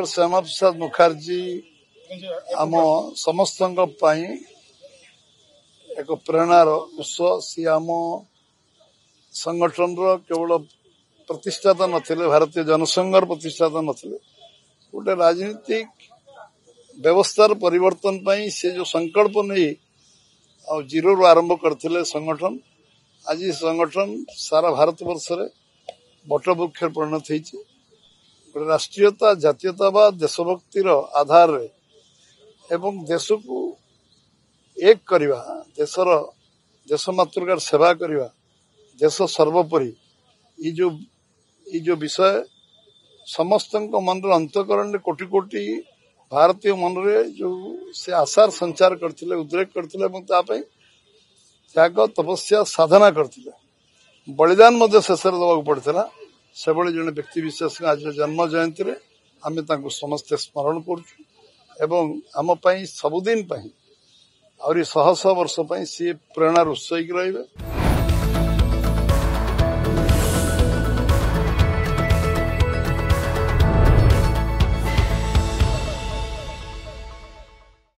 Doctor Shyama Prasad Mukherjee आम समस्त एक प्रेरणार उत्स सी आम संगठन केवल प्रतिष्ठाता नथिले भारतीय जनसंघर प्रतिष्ठाता नथिले गोटे राजनीतिक व्यवस्थार परिवर्तन पाई से जो संकल्प नहीं जीरो रु आरंभ करथिले संगठन आज संगठन सारा भारत वर्ष रे बटवृक्ष परिणत होती गोटे राष्ट्रीयता जातीयतावाद देशभक्तिर आधार रे एवं देश को एक करवा देश मातृकार सेवा करवा देश सर्वोपरि ये जो विषय समस्त मन अंतकरण कोटि कोटि भारतीय मन रे जो से आशार संचार करथिले उद्रेक करथिले एवं त्याग तपस्या साधना करथिले बलिदान मध्य शेष देवाक पड़ता से भली जड़े व्यक्ति विशेष आज जन्म जयंती रे आमे तांको समस्ते स्मरण करूँ एवं आम सबुदिन आहरी शह शह वर्ष सी प्रेरणार उत्स रही।